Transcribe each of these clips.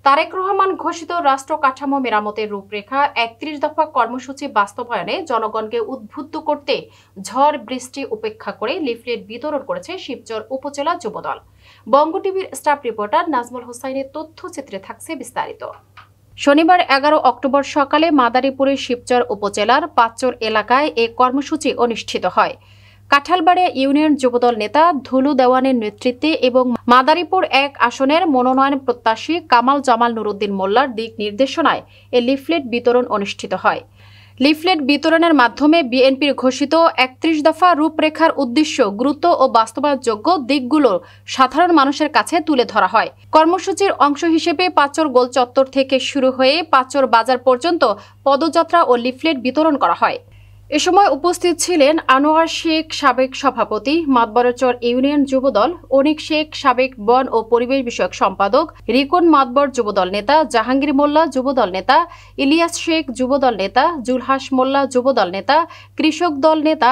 তারেক রহমান ঘোষিত রাষ্ট্র কাঠামো মেরামতের রূপরেখা ৩১ দফা কর্মসূচি বাস্তবায়নে জনগণকে উদ্বুদ্ধ করতে ঝড় বৃষ্টি উপেক্ষা করে লিফলেট বিতরণ করেছে শিবচর উপজেলা যুবদল। বঙ্গ টিভির স্টাফ রিপোর্টার নাজমুল হোসাইনের তথ্যচিত্রে থাকছে বিস্তারিত। শনিবার ১১ অক্টোবর সকালে মাদারীপুরের শিবচর উপজেলার পাঁচচর এলাকায় এ কর্মসূচি অনুষ্ঠিত হয়। কাঁঠালবাড়িয়া ইউনিয়ন যুবদল নেতা ধুলু দেওয়ানের নেতৃত্বে এবং মাদারীপুর ১ আসনের মনোনয়ন প্রত্যাশী কামাল জামাল নুরুদ্দিন মোল্লার দিক নির্দেশনায় এ লিফলেট বিতরণ অনুষ্ঠিত হয়। লিফলেট বিতরণের মাধ্যমে বিএনপির ঘোষিত ৩১ দফা রূপরেখার উদ্দেশ্য, গুরুত্ব ও বাস্তবায়নযোগ্য দিকগুলো সাধারণ মানুষের কাছে তুলে ধরা হয়। কর্মসূচির অংশ হিসেবে পাঁচচর গোল চত্বর থেকে শুরু হয়ে পাঁচচর বাজার পর্যন্ত পদযাত্রা ও লিফলেট বিতরণ করা হয়। এ সময় উপস্থিত ছিলেন আনোয়ার শেখ সাবেক সভাপতি, মাতবরচর ইউনিয়ন যুবদল, অনিক শেখ সাবেক বন ও পরিবেশ বিষয়ক সম্পাদক, রিকন মাতবর যুবদল নেতা, জাহাঙ্গীর মোল্লা যুবদল নেতা, ইলিয়াস শেখ যুবদল নেতা, জুলহাস মোল্লা যুবদল নেতা, কৃষক দল নেতা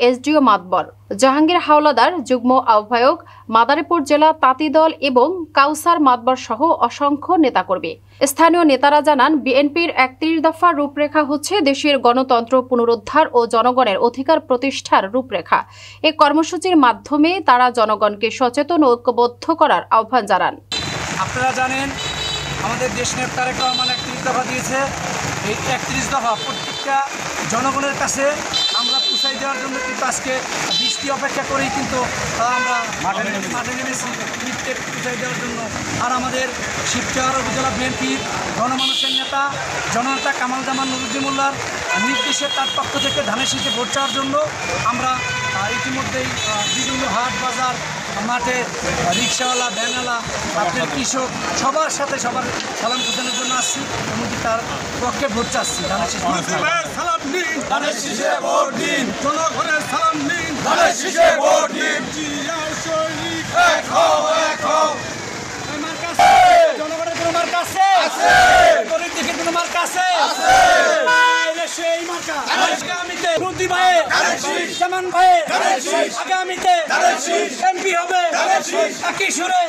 এসডিও মাতবর, জাহাঙ্গীর হাওলাদার যুগ্ম আহ্বায়ক, মাদারীপুর জেলা তাঁতি দল এবং কাউসার মাতবর সহ অসংখ্য নেতাকর্মী। স্থানীয় নেতারা জানান, বিএনপির ৩১ দফা রূপরেখা হচ্ছে দেশের গণতন্ত্র পুনরুদ্ধার ও জনগণের অধিকার প্রতিষ্ঠার রূপরেখা। এ কর্মসূচির মাধ্যমে তারা জনগণকে সচেতন ও ঐক্যবদ্ধ করার আহ্বান জানান। আপনারা জানেন, আমাদের দেশ নেতা তারেক রহমান ৩১ দফা দিয়েছে। এই ৩১ দফা প্রত্যেকটা জনগণের কাছে আমরা পুষাই দেওয়ার জন্য কিন্তু আজকে বৃষ্টি অপেক্ষা করেই কিন্তু আমরা মাঠে নেমেছি লিফলেট পুষাই দেওয়ার জন্য। আর আমাদের শিবচর উপজেলা বিএনপির গণমানুষের নেতা জননেতা কামাল জামান নুরুদ্দিন মোল্লার নির্দেশে তার পক্ষ থেকে ধানের শীষে ভোট চাওয়ার জন্য আমরা ইতিমধ্যেই বিভিন্ন হাট বাজার মাঠে রিক্সাওয়ালা, ভ্যানওয়ালা, আপনার কৃষক সবার সাথে সবার সালাম পৌঁছানোর জন্য আসছি এবং তার পক্ষে ভোট চাচ্ছি। ধানের শীষে ভোট দিন, জনগণের সালাম নিন, ধানের শীষে ভোট দিন, জনগণের কোনো মার্কা আছে, গরিব দেখে কোনো মার্কা আছে, সেই মার্কা আগামীতে রুদ্দি ভাই, জামান ভাই আগামীতে এমপি হবে একই সুরে।